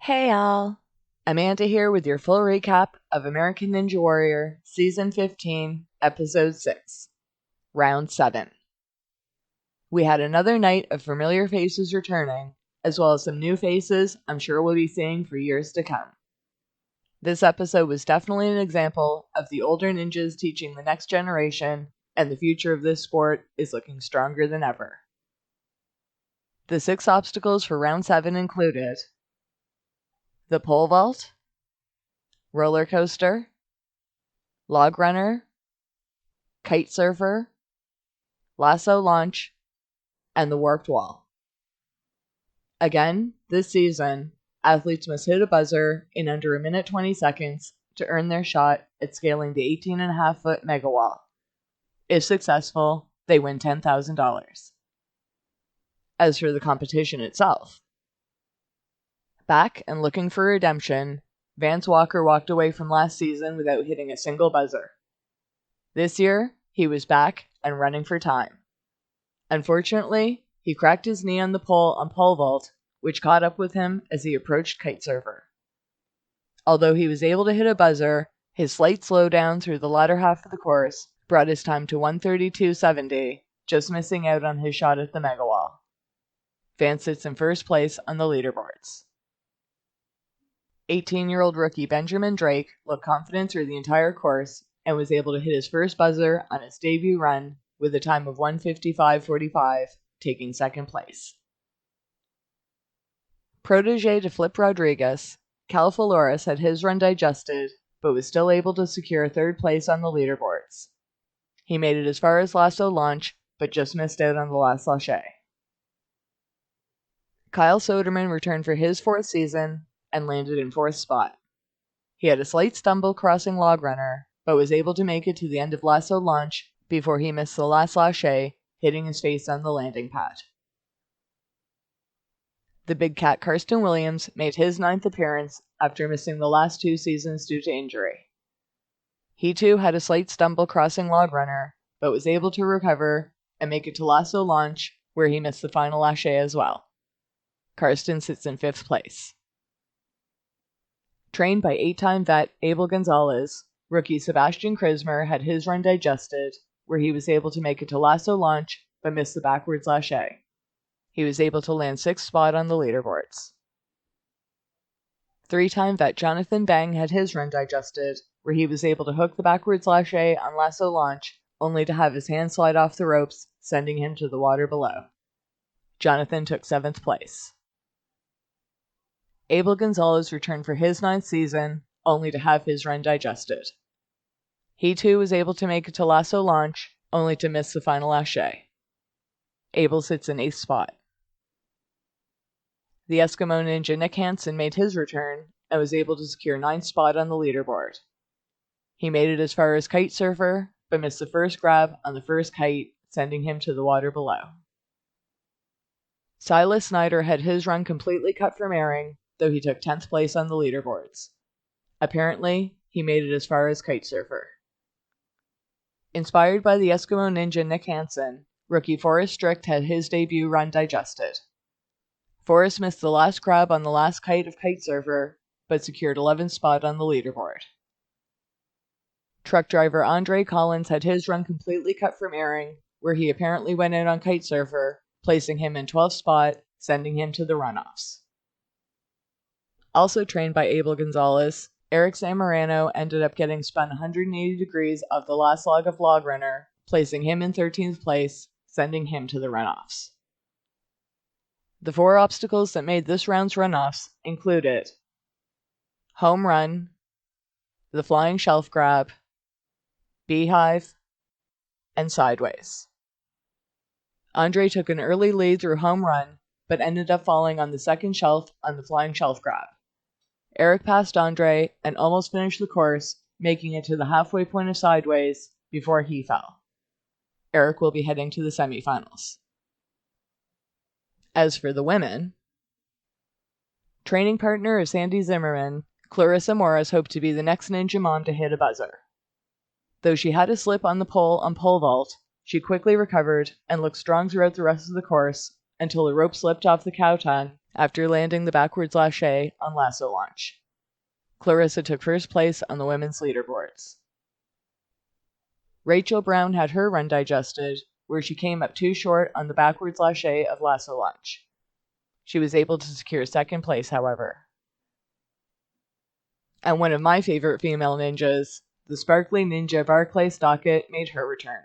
Hey all! Amanda here with your full recap of American Ninja Warrior Season 15, Episode 6, Round 7. We had another night of familiar faces returning, as well as some new faces I'm sure we'll be seeing for years to come. This episode was definitely an example of the older ninjas teaching the next generation, and the future of this sport is looking stronger than ever. The 6 obstacles for Round 7 included the pole vault, roller coaster, log runner, kite surfer, lasso launch, and the warped wall. Again, this season, athletes must hit a buzzer in under a minute 20 seconds to earn their shot at scaling the 18.5-foot mega wall. If successful, they win $10,000. As for the competition itself, back and looking for redemption, Vance Walker walked away from last season without hitting a single buzzer. This year, he was back and running for time. Unfortunately, he cracked his knee on the pole on pole vault, which caught up with him as he approached kite surfer. Although he was able to hit a buzzer, his slight slowdown through the latter half of the course brought his time to 1:32.70, just missing out on his shot at the mega wall. Vance sits in first place on the leaderboards. 18-year-old rookie Benjamin Drake looked confident through the entire course and was able to hit his first buzzer on his debut run with a time of 1:55.45, taking second place. Protégé to Flip Rodriguez, Cal Flores had his run digested, but was still able to secure third place on the leaderboards. He made it as far as lasso launch, but just missed out on the last lâcher. Kyle Soderman returned for his 4th season and landed in 4th spot. He had a slight stumble crossing log runner, but was able to make it to the end of lasso launch before he missed the last lâcher, hitting his face on the landing pad. The big cat Karsten Williams made his 9th appearance after missing the last 2 seasons due to injury. He too had a slight stumble crossing log runner, but was able to recover and make it to lasso launch, where he missed the final lâcher as well. Karsten sits in 5th place. Trained by 8-time vet Abel Gonzalez, rookie Sebastian Krismer had his run digested, where he was able to make it to lasso launch but missed the backwards lâcher. He was able to land 6th spot on the leaderboards. 3-time vet Jonathan Bang had his run digested, where he was able to hook the backwards lâcher on lasso launch, only to have his hand slide off the ropes, sending him to the water below. Jonathan took 7th place. Abel Gonzalez returned for his 9th season, only to have his run digested. He too was able to make it to lasso launch, only to miss the final lâcher. Abel sits in 8th spot. The Eskimo ninja Nick Hansen made his return and was able to secure 9th spot on the leaderboard. He made it as far as kite surfer, but missed the first grab on the first kite, sending him to the water below. Silas Snyder had his run completely cut from airing, though he took 10th place on the leaderboards. Apparently, he made it as far as kite surfer. Inspired by the Eskimo ninja Nick Hansen, rookie Forrest Strict had his debut run digested. Forrest missed the last grab on the last kite of kite surfer, but secured 11th spot on the leaderboard. Truck driver Andre Collins had his run completely cut from airing, where he apparently went out on kite surfer, placing him in 12th spot, sending him to the runoffs. Also trained by Abel Gonzalez, Eric Zamorano ended up getting spun 180 degrees off the last log of log runner, placing him in 13th place, sending him to the runoffs. The 4 obstacles that made this round's runoffs included home run, the flying shelf grab, beehive, and sideways. Andre took an early lead through home run, but ended up falling on the second shelf on the flying shelf grab. Eric passed Andre and almost finished the course, making it to the halfway point of sideways before he fell. Eric will be heading to the semifinals. As for the women, training partner of Sandy Zimmerman, Clarissa Morris hoped to be the next ninja mom to hit a buzzer. Though she had a slip on the pole on pole vault, she quickly recovered and looked strong throughout the rest of the course until the rope slipped off the cow tongue after landing the backwards lâché on lasso launch. Clarissa took first place on the women's leaderboards. Rachel Brown had her run digested, where she came up too short on the backwards lâché of lasso launch. She was able to secure second place, however. And one of my favorite female ninjas, the sparkly ninja Barclay Stockett, made her return.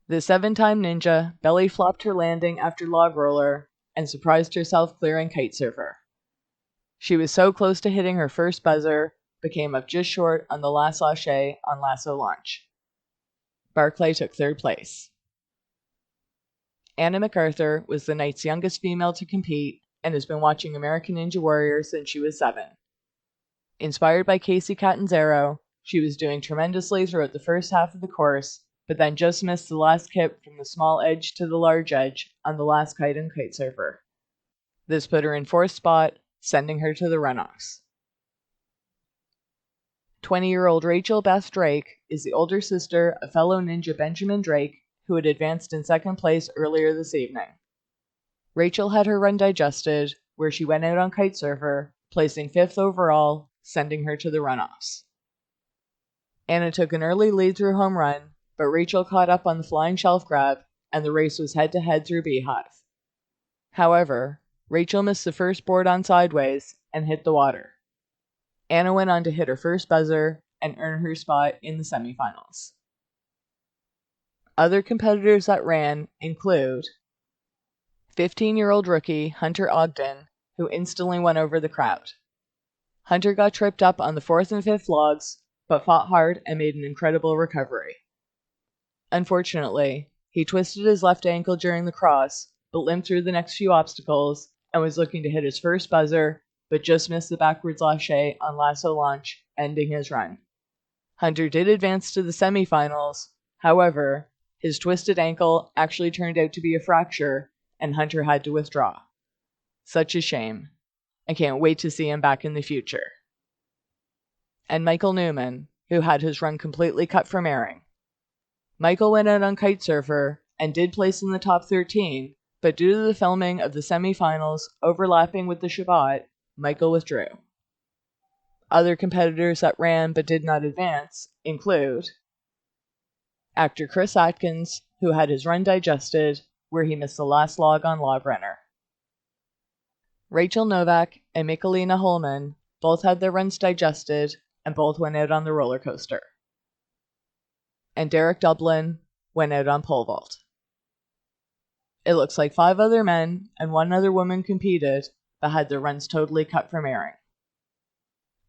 The 7-time ninja belly flopped her landing after log roller and surprised herself clearing kite surfer. She was so close to hitting her first buzzer, but came up just short on the last lâché on lasso launch. Barclay took third place. Anna MacArthur was the night's youngest female to compete and has been watching American Ninja Warrior since she was 7. Inspired by Casey Catanzaro, she was doing tremendously throughout the first half of the course, but then just missed the last kip from the small edge to the large edge on the last kite and kite surfer. This put her in 4th spot, sending her to the runoffs. 20-year-old Rachel Beth Drake is the older sister of fellow ninja Benjamin Drake, who had advanced in 2nd place earlier this evening. Rachel had her run digested, where she went out on kite surfer, placing 5th overall, sending her to the runoffs. Anna took an early lead through home run, but Rachel caught up on the flying shelf grab, and the race was head-to-head through Beehive. However, Rachel missed the first board on sideways and hit the water. Anna went on to hit her first buzzer and earn her spot in the semifinals. Other competitors that ran include 15-year-old rookie Hunter Ogden, who instantly won over the crowd. Hunter got tripped up on the 4th and 5th logs, but fought hard and made an incredible recovery. Unfortunately, he twisted his left ankle during the cross, but limped through the next few obstacles and was looking to hit his first buzzer, but just missed the backwards lâché on lasso launch, ending his run. Hunter did advance to the semifinals, however, his twisted ankle actually turned out to be a fracture, and Hunter had to withdraw. Such a shame. I can't wait to see him back in the future. And Michael Newman, who had his run completely cut from airing. Michael went out on kite surfer and did place in the top 13, but due to the filming of the semifinals overlapping with the Shabbat, Michael withdrew. Other competitors that ran but did not advance include actor Chris Atkins, who had his run digested, where he missed the last log on Log Runner. Rachel Novak and Michalina Holman both had their runs digested and both went out on the roller coaster. And Derek Dublin went out on pole vault. It looks like 5 other men and 1 other woman competed, but had their runs totally cut from airing.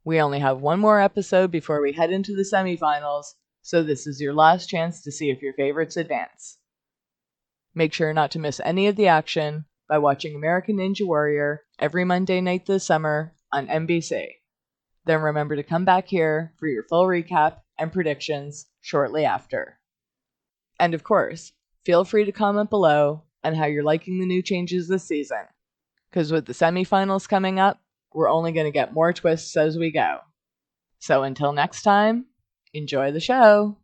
We only have 1 more episode before we head into the semifinals, so this is your last chance to see if your favorites advance. Make sure not to miss any of the action by watching American Ninja Warrior every Monday night this summer on NBC. Then remember to come back here for your full recap and predictions shortly after. And of course, feel free to comment below on how you're liking the new changes this season, because with the semifinals coming up, we're only going to get more twists as we go. So until next time, enjoy the show!